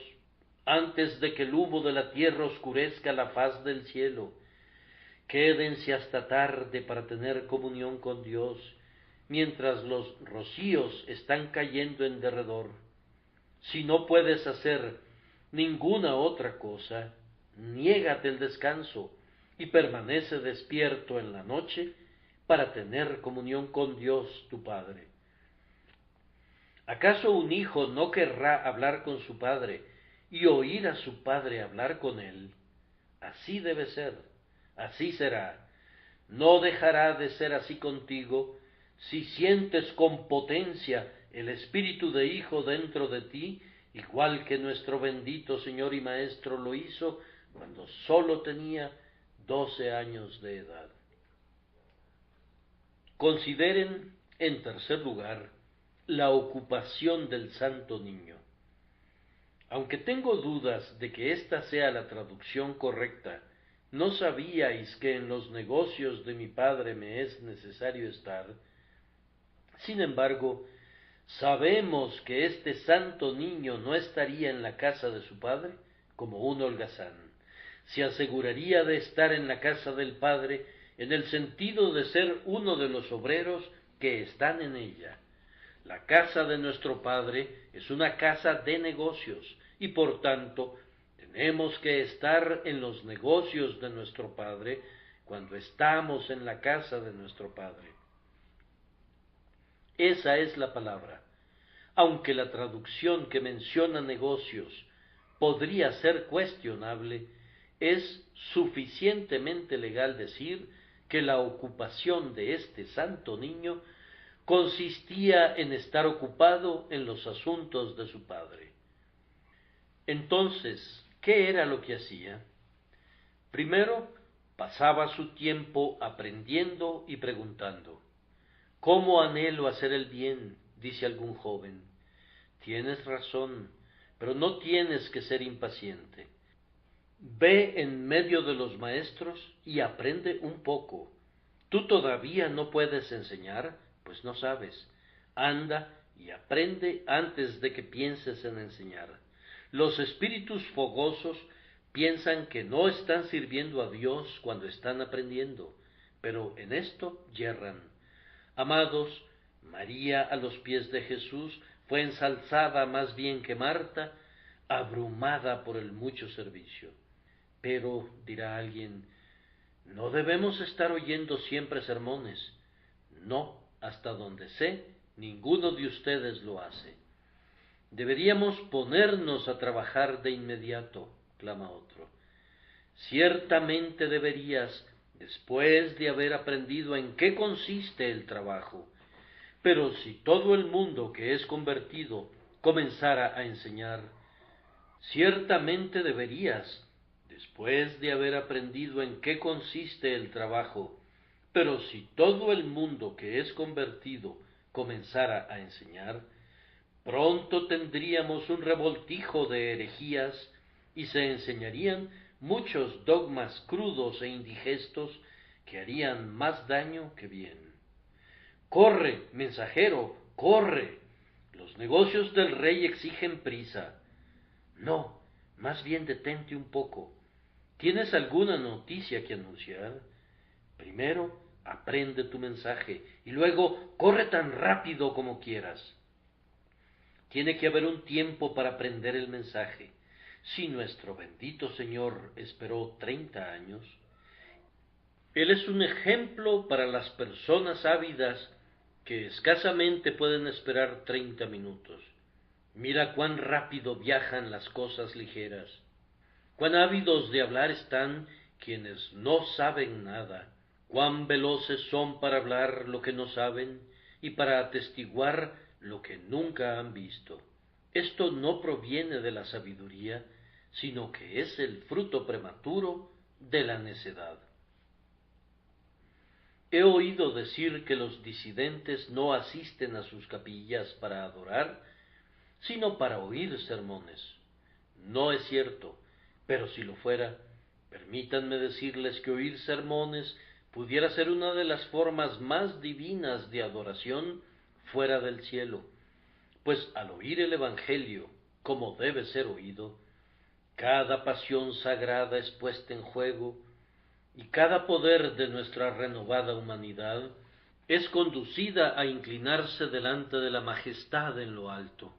antes de que el humo de la tierra oscurezca la faz del cielo. Quédense hasta tarde para tener comunión con Dios, mientras los rocíos están cayendo en derredor. Si no puedes hacer ninguna otra cosa, niégate el descanso y permanece despierto en la noche para tener comunión con Dios tu Padre. ¿Acaso un hijo no querrá hablar con su padre y oír a su padre hablar con él? Así debe ser, así será. No dejará de ser así contigo si sientes con potencia el espíritu de hijo dentro de ti, igual que nuestro bendito Señor y Maestro lo hizo cuando sólo tenía 12 años de edad. Consideren, en tercer lugar, la ocupación del Santo Niño. Aunque tengo dudas de que esta sea la traducción correcta, ¿no sabíais que en los negocios de mi Padre me es necesario estar? Sin embargo, sabemos que este Santo Niño no estaría en la casa de su Padre como un holgazán. Se aseguraría de estar en la casa del Padre en el sentido de ser uno de los obreros que están en ella. La casa de nuestro Padre es una casa de negocios y por tanto tenemos que estar en los negocios de nuestro Padre cuando estamos en la casa de nuestro Padre. Esa es la palabra. Aunque la traducción que menciona negocios podría ser cuestionable, es suficientemente legal decir que la ocupación de este santo niño consistía en estar ocupado en los asuntos de su padre. Entonces, ¿qué era lo que hacía? Primero, pasaba su tiempo aprendiendo y preguntando. ¿Cómo anhelo hacer el bien?, dice algún joven. Tienes razón, pero no tienes que ser impaciente. Ve en medio de los maestros y aprende un poco. ¿Tú todavía no puedes enseñar? Pues no sabes. Anda y aprende antes de que pienses en enseñar. Los espíritus fogosos piensan que no están sirviendo a Dios cuando están aprendiendo, pero en esto yerran. Amados, María a los pies de Jesús fue ensalzada más bien que Marta, abrumada por el mucho servicio. Pero, dirá alguien, no debemos estar oyendo siempre sermones. No, hasta donde sé, ninguno de ustedes lo hace. Deberíamos ponernos a trabajar de inmediato, clama otro. Ciertamente deberías, después de haber aprendido en qué consiste el trabajo. Pero si todo el mundo que es convertido comenzara a enseñar, ciertamente deberías, después de haber aprendido en qué consiste el trabajo, pero si todo el mundo que es convertido comenzara a enseñar, pronto tendríamos un revoltijo de herejías y se enseñarían muchos dogmas crudos e indigestos que harían más daño que bien. Corre, mensajero, corre. Los negocios del rey exigen prisa. No, más bien detente un poco. ¿Tienes alguna noticia que anunciar? Primero, aprende tu mensaje y luego corre tan rápido como quieras. Tiene que haber un tiempo para aprender el mensaje. Si nuestro bendito Señor esperó 30 años, Él es un ejemplo para las personas ávidas que escasamente pueden esperar 30 minutos. Mira cuán rápido viajan las cosas ligeras, cuán ávidos de hablar están quienes no saben nada, cuán veloces son para hablar lo que no saben y para atestiguar lo que nunca han visto. Esto no proviene de la sabiduría, sino que es el fruto prematuro de la necedad. He oído decir que los disidentes no asisten a sus capillas para adorar, sino para oír sermones. No es cierto, pero si lo fuera, permítanme decirles que oír sermones pudiera ser una de las formas más divinas de adoración fuera del cielo, pues al oír el Evangelio, como debe ser oído, cada pasión sagrada es puesta en juego, y cada poder de nuestra renovada humanidad es conducida a inclinarse delante de la majestad en lo alto.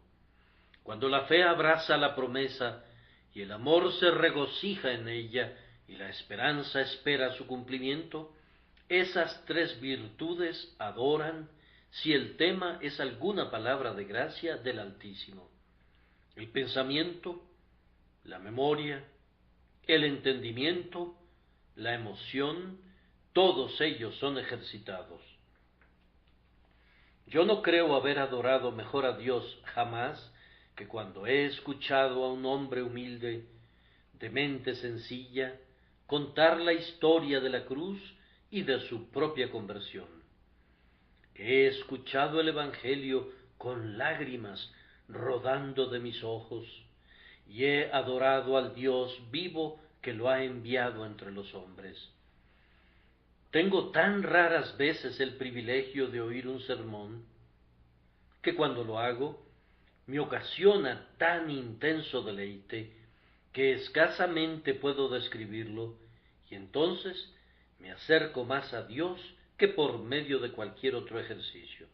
Cuando la fe abraza la promesa y el amor se regocija en ella y la esperanza espera su cumplimiento, esas tres virtudes adoran si el tema es alguna palabra de gracia del Altísimo. El pensamiento, la memoria, el entendimiento, la emoción, todos ellos son ejercitados. Yo no creo haber adorado mejor a Dios jamás que cuando he escuchado a un hombre humilde, de mente sencilla, contar la historia de la cruz y de su propia conversión. He escuchado el Evangelio con lágrimas rodando de mis ojos, y he adorado al Dios vivo que lo ha enviado entre los hombres. Tengo tan raras veces el privilegio de oír un sermón, que cuando lo hago, me ocasiona tan intenso deleite, que escasamente puedo describirlo, y entonces me acerco más a Dios que por medio de cualquier otro ejercicio.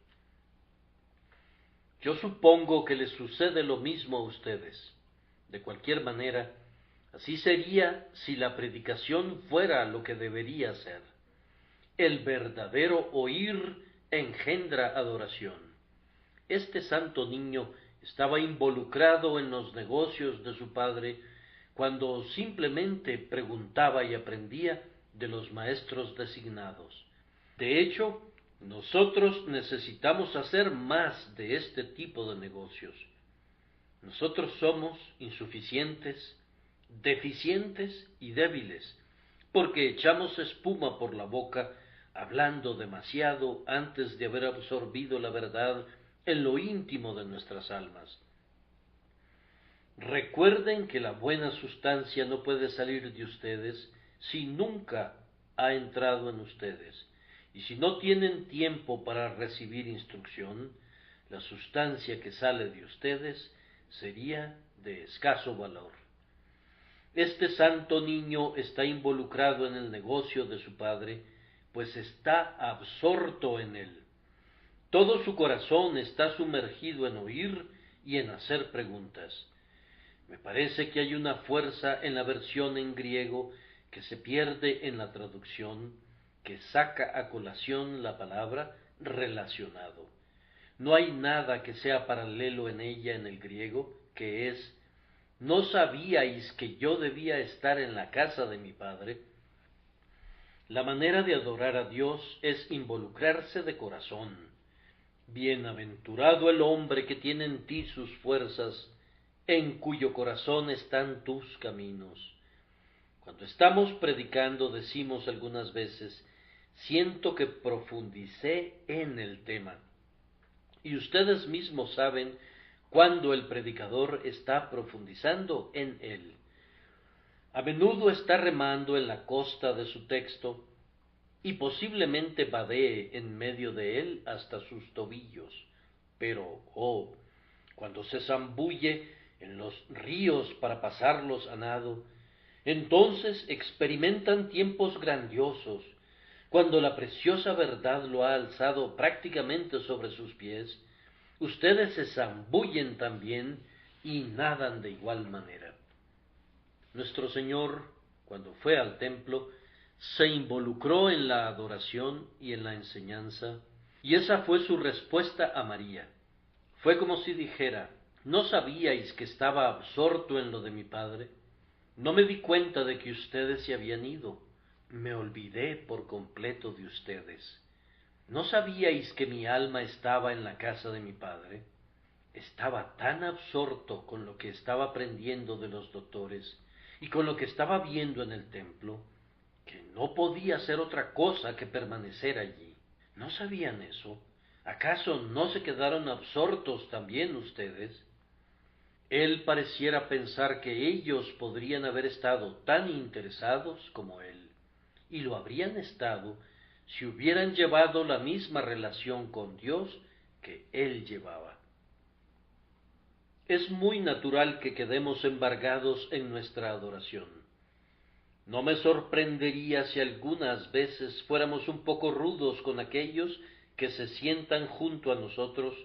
Yo supongo que les sucede lo mismo a ustedes. De cualquier manera, así sería si la predicación fuera lo que debería ser. El verdadero oír engendra adoración. Este santo niño estaba involucrado en los negocios de su padre cuando simplemente preguntaba y aprendía de los maestros designados. De hecho, nosotros necesitamos hacer más de este tipo de negocios. Nosotros somos insuficientes, deficientes y débiles, porque echamos espuma por la boca, hablando demasiado antes de haber absorbido la verdad en lo íntimo de nuestras almas. Recuerden que la buena sustancia no puede salir de ustedes si nunca ha entrado en ustedes, y si no tienen tiempo para recibir instrucción, la sustancia que sale de ustedes sería de escaso valor. Este santo niño está involucrado en el negocio de su padre, pues está absorto en él. Todo su corazón está sumergido en oír y en hacer preguntas. Me parece que hay una fuerza en la versión en griego que se pierde en la traducción, que saca a colación la palabra relacionado. No hay nada que sea paralelo en ella en el griego, que es: ¿no sabíais que yo debía estar en la casa de mi padre? La manera de adorar a Dios es involucrarse de corazón. Bienaventurado el hombre que tiene en ti sus fuerzas, en cuyo corazón están tus caminos. Cuando estamos predicando decimos algunas veces: siento que profundicé en el tema. Y ustedes mismos saben cuando el predicador está profundizando en él. A menudo está remando en la costa de su texto y posiblemente vadee en medio de él hasta sus tobillos, pero, cuando se zambulle en los ríos para pasarlos a nado, entonces experimentan tiempos grandiosos, cuando la preciosa verdad lo ha alzado prácticamente sobre sus pies. Ustedes se zambullen también y nadan de igual manera. Nuestro Señor, cuando fue al templo, se involucró en la adoración y en la enseñanza, y esa fue su respuesta a María. Fue como si dijera: ¿no sabíais que estaba absorto en lo de mi Padre? No me di cuenta de que ustedes se habían ido. Me olvidé por completo de ustedes. ¿No sabíais que mi alma estaba en la casa de mi Padre? Estaba tan absorto con lo que estaba aprendiendo de los doctores y con lo que estaba viendo en el templo, que no podía hacer otra cosa que permanecer allí. ¿No sabían eso? ¿Acaso no se quedaron absortos también ustedes? Él pareciera pensar que ellos podrían haber estado tan interesados como él, y lo habrían estado si hubieran llevado la misma relación con Dios que él llevaba. Es muy natural que quedemos embargados en nuestra adoración. No me sorprendería si algunas veces fuéramos un poco rudos con aquellos que se sientan junto a nosotros,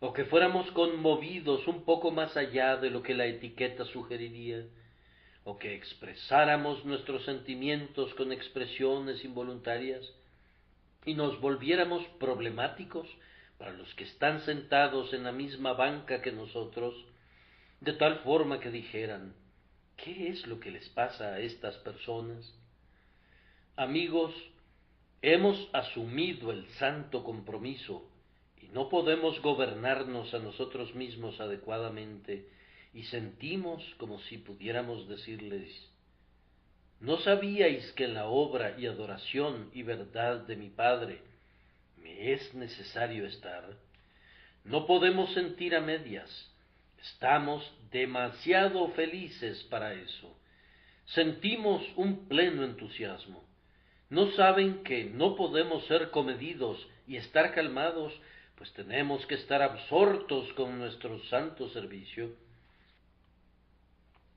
o que fuéramos conmovidos un poco más allá de lo que la etiqueta sugeriría, o que expresáramos nuestros sentimientos con expresiones involuntarias y nos volviéramos problemáticos para los que están sentados en la misma banca que nosotros, de tal forma que dijeran: ¿qué es lo que les pasa a estas personas? Amigos, hemos asumido el santo compromiso y no podemos gobernarnos a nosotros mismos adecuadamente, y sentimos como si pudiéramos decirles: ¿no sabíais que en la obra y adoración y verdad de mi Padre me es necesario estar? No podemos sentir a medias, estamos demasiado felices para eso. Sentimos un pleno entusiasmo. ¿No saben que no podemos ser comedidos y estar calmados, pues tenemos que estar absortos con nuestro santo servicio?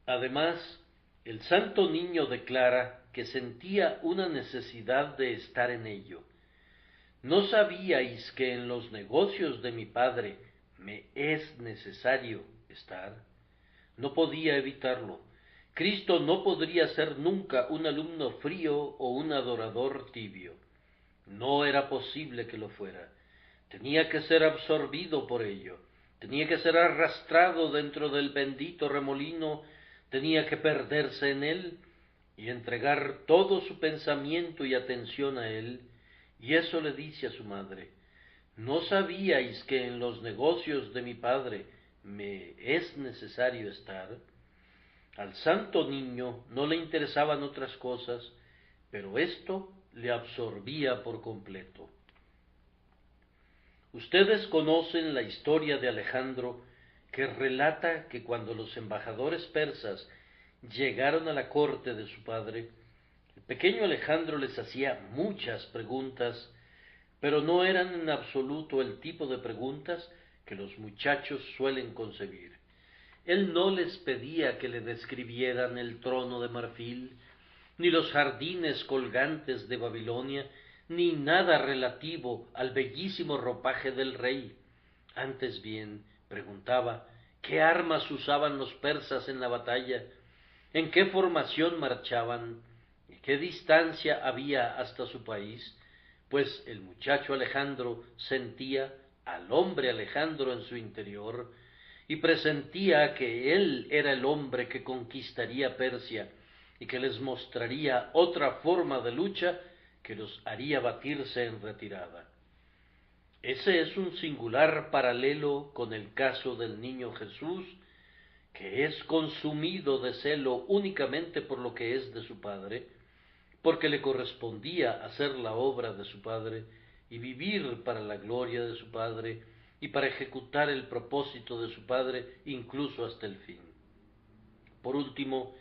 Además, el santo niño declara que sentía una necesidad de estar en ello. ¿No sabíais que en los negocios de mi Padre me es necesario estar? No podía evitarlo. Cristo no podría ser nunca un alumno frío o un adorador tibio. No era posible que lo fuera. Tenía que ser absorbido por ello. Tenía que ser arrastrado dentro del bendito remolino. Tenía que perderse en él y entregar todo su pensamiento y atención a él. Y eso le dice a su madre: ¿no sabíais que en los negocios de mi Padre me es necesario estar? Al santo niño no le interesaban otras cosas, pero esto le absorbía por completo. Ustedes conocen la historia de Alejandro, que relata que cuando los embajadores persas llegaron a la corte de su padre, el pequeño Alejandro les hacía muchas preguntas, pero no eran en absoluto el tipo de preguntas que los muchachos suelen concebir. Él no les pedía que le describieran el trono de marfil, ni los jardines colgantes de Babilonia, ni nada relativo al bellísimo ropaje del rey. Antes bien, preguntaba, ¿qué armas usaban los persas en la batalla? ¿En qué formación marchaban? ¿Y qué distancia había hasta su país? Pues el muchacho Alejandro sentía al hombre Alejandro en su interior, y presentía que él era el hombre que conquistaría Persia y que les mostraría otra forma de lucha que los haría batirse en retirada. Ese es un singular paralelo con el caso del niño Jesús, que es consumido de celo únicamente por lo que es de su Padre, porque le correspondía hacer la obra de su Padre y vivir para la gloria de su Padre y para ejecutar el propósito de su Padre incluso hasta el fin. Por último,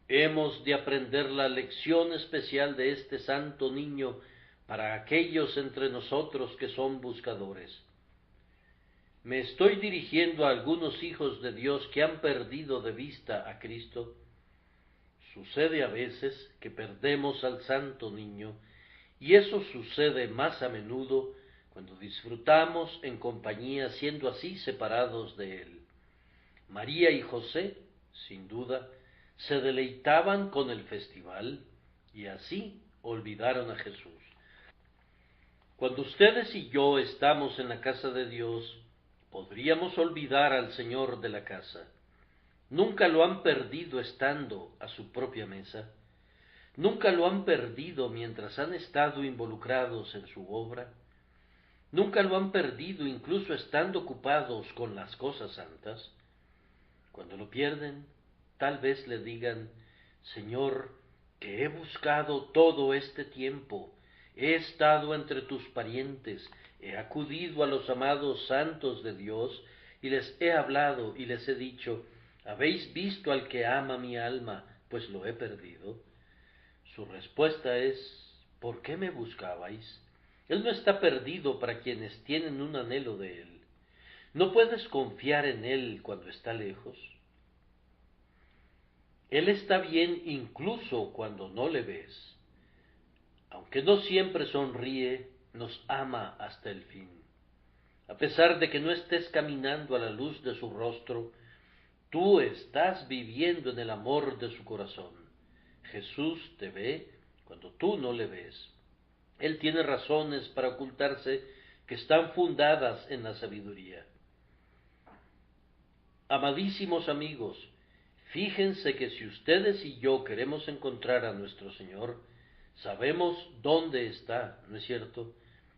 hemos de aprender la lección especial de este santo niño para aquellos entre nosotros que son buscadores. Me estoy dirigiendo a algunos hijos de Dios que han perdido de vista a Cristo. Sucede a veces que perdemos al santo niño, y eso sucede más a menudo cuando disfrutamos en compañía siendo así separados de él. María y José, sin duda, se deleitaban con el festival y así olvidaron a Jesús. Cuando ustedes y yo estamos en la casa de Dios, podríamos olvidar al Señor de la casa. Nunca lo han perdido estando a su propia mesa. Nunca lo han perdido mientras han estado involucrados en su obra. Nunca lo han perdido incluso estando ocupados con las cosas santas. Cuando lo pierden, tal vez le digan: Señor, que he buscado todo este tiempo, he estado entre tus parientes, he acudido a los amados santos de Dios, y les he hablado y les he dicho, ¿habéis visto al que ama mi alma, pues lo he perdido? Su respuesta es, ¿por qué me buscabais? Él no está perdido para quienes tienen un anhelo de él. ¿No puedes confiar en él cuando está lejos? Él está bien incluso cuando no le ves. Aunque no siempre sonríe, nos ama hasta el fin. A pesar de que no estés caminando a la luz de su rostro, tú estás viviendo en el amor de su corazón. Jesús te ve cuando tú no le ves. Él tiene razones para ocultarse que están fundadas en la sabiduría. Amadísimos amigos, fíjense que si ustedes y yo queremos encontrar a nuestro Señor, sabemos dónde está, ¿no es cierto?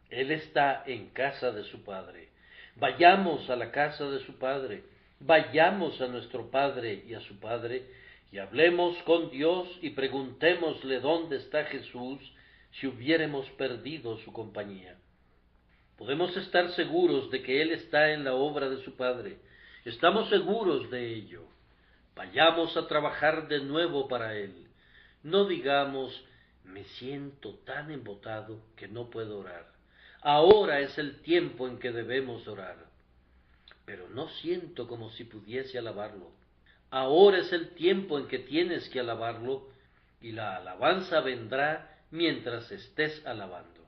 Él está en casa de su Padre. Vayamos a la casa de su Padre, vayamos a nuestro Padre y a su Padre, y hablemos con Dios y preguntémosle dónde está Jesús si hubiéremos perdido su compañía. Podemos estar seguros de que Él está en la obra de su Padre. Estamos seguros de ello. Vayamos a trabajar de nuevo para Él. No digamos, me siento tan embotado que no puedo orar. Ahora es el tiempo en que debemos orar. Pero no siento como si pudiese alabarlo. Ahora es el tiempo en que tienes que alabarlo, y la alabanza vendrá mientras estés alabando.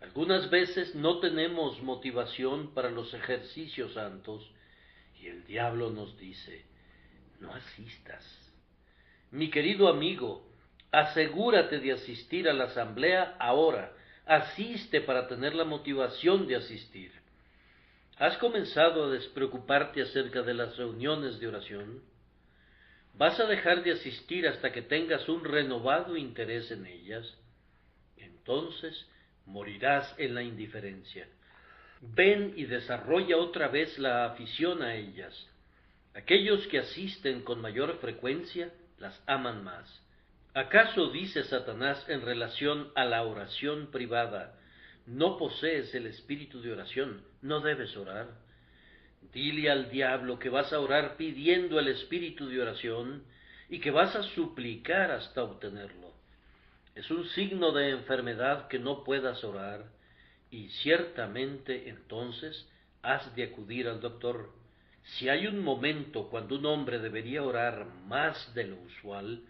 Algunas veces no tenemos motivación para los ejercicios santos, y el diablo nos dice, no asistas. Mi querido amigo, asegúrate de asistir a la asamblea ahora. Asiste para tener la motivación de asistir. ¿Has comenzado a despreocuparte acerca de las reuniones de oración? ¿Vas a dejar de asistir hasta que tengas un renovado interés en ellas? Entonces morirás en la indiferencia. Ven y desarrolla otra vez la afición a ellas. Aquellos que asisten con mayor frecuencia las aman más. ¿Acaso dice Satanás en relación a la oración privada, no posees el espíritu de oración, no debes orar? Dile al diablo que vas a orar pidiendo el espíritu de oración y que vas a suplicar hasta obtenerlo. Es un signo de enfermedad que no puedas orar, y ciertamente entonces has de acudir al doctor. Si hay un momento cuando un hombre debería orar más de lo usual,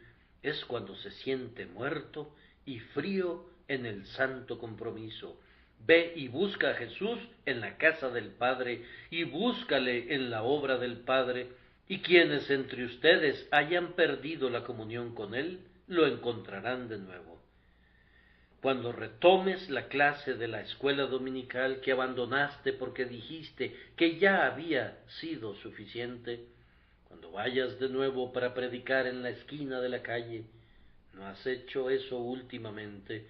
es cuando se siente muerto y frío en el santo compromiso. Ve y busca a Jesús en la casa del Padre, y búscale en la obra del Padre, y quienes entre ustedes hayan perdido la comunión con Él, lo encontrarán de nuevo. Cuando retomes la clase de la escuela dominical que abandonaste porque dijiste que ya había sido suficiente, cuando vayas de nuevo para predicar en la esquina de la calle, ¿no has hecho eso últimamente?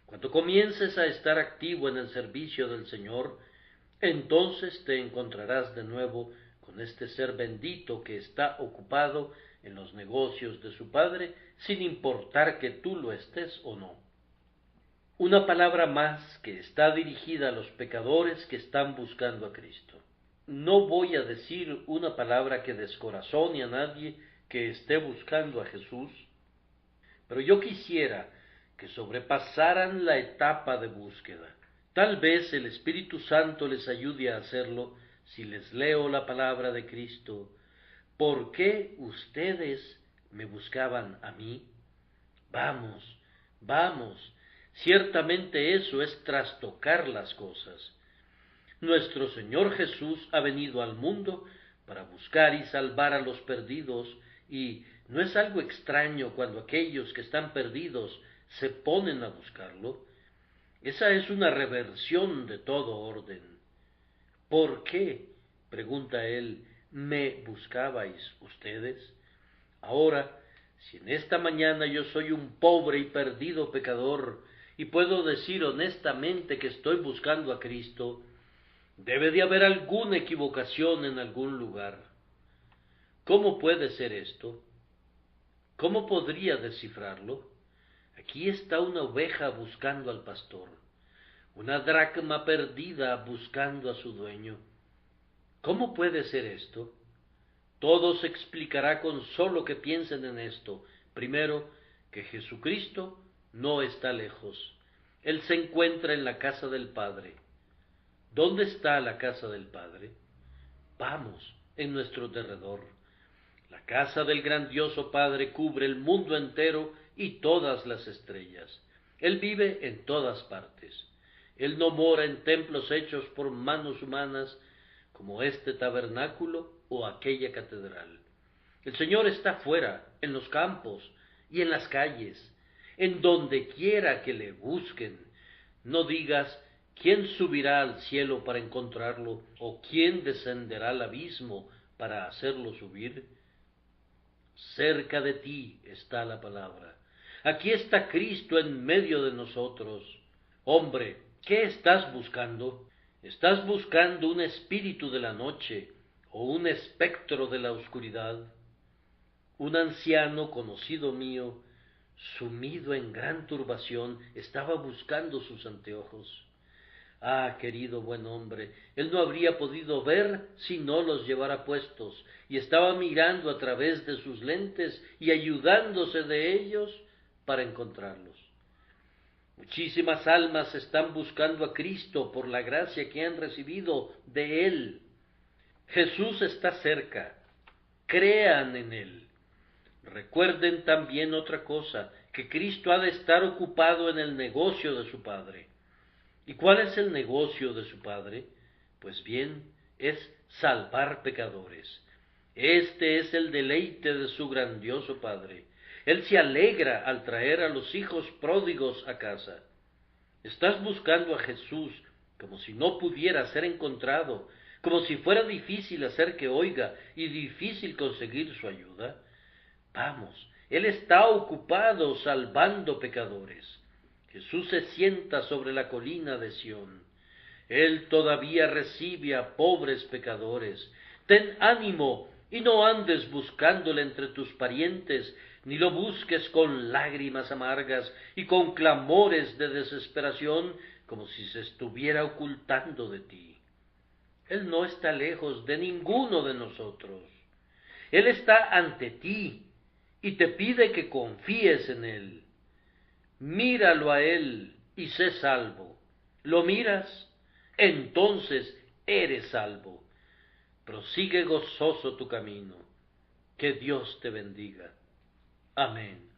Cuando comiences a estar activo en el servicio del Señor, entonces te encontrarás de nuevo con este ser bendito que está ocupado en los negocios de su Padre, sin importar que tú lo estés o no. Una palabra más que está dirigida a los pecadores que están buscando a Cristo. No voy a decir una palabra que descorazone a nadie que esté buscando a Jesús, pero yo quisiera que sobrepasaran la etapa de búsqueda. Tal vez el Espíritu Santo les ayude a hacerlo si les leo la palabra de Cristo. ¿Por qué ustedes me buscaban a mí? Vamos, vamos, ciertamente eso es trastocar las cosas. Nuestro Señor Jesús ha venido al mundo para buscar y salvar a los perdidos, y no es algo extraño cuando aquellos que están perdidos se ponen a buscarlo. Esa es una reversión de todo orden. ¿Por qué, pregunta él, me buscabais ustedes? Ahora, si en esta mañana yo soy un pobre y perdido pecador, y puedo decir honestamente que estoy buscando a Cristo, debe de haber alguna equivocación en algún lugar. ¿Cómo puede ser esto? ¿Cómo podría descifrarlo? Aquí está una oveja buscando al pastor, una dracma perdida buscando a su dueño. ¿Cómo puede ser esto? Todo se explicará con solo que piensen en esto. Primero, que Jesucristo no está lejos. Él se encuentra en la casa del Padre. ¿Dónde está la casa del Padre? Vamos, en nuestro derredor. La casa del grandioso Padre cubre el mundo entero y todas las estrellas. Él vive en todas partes. Él no mora en templos hechos por manos humanas, como este tabernáculo o aquella catedral. El Señor está fuera, en los campos y en las calles, en donde quiera que le busquen. No digas, ¿quién subirá al cielo para encontrarlo? ¿O quién descenderá al abismo para hacerlo subir? Cerca de ti está la palabra. Aquí está Cristo en medio de nosotros. Hombre, ¿qué estás buscando? ¿Estás buscando un espíritu de la noche o un espectro de la oscuridad? Un anciano conocido mío, sumido en gran turbación, estaba buscando sus anteojos. Ah, querido buen hombre, él no habría podido ver si no los llevara puestos, y estaba mirando a través de sus lentes y ayudándose de ellos para encontrarlos. Muchísimas almas están buscando a Cristo por la gracia que han recibido de Él. Jesús está cerca. Crean en Él. Recuerden también otra cosa, que Cristo ha de estar ocupado en el negocio de su Padre. ¿Y cuál es el negocio de su Padre? Pues bien, es salvar pecadores. Este es el deleite de su grandioso Padre. Él se alegra al traer a los hijos pródigos a casa. ¿Estás buscando a Jesús como si no pudiera ser encontrado, como si fuera difícil hacer que oiga y difícil conseguir su ayuda? Vamos, Él está ocupado salvando pecadores. Jesús se sienta sobre la colina de Sión. Él todavía recibe a pobres pecadores. Ten ánimo y no andes buscándole entre tus parientes, ni lo busques con lágrimas amargas y con clamores de desesperación, como si se estuviera ocultando de ti. Él no está lejos de ninguno de nosotros. Él está ante ti y te pide que confíes en Él. Míralo a Él y sé salvo. ¿Lo miras? Entonces eres salvo. Prosigue gozoso tu camino. Que Dios te bendiga. Amén.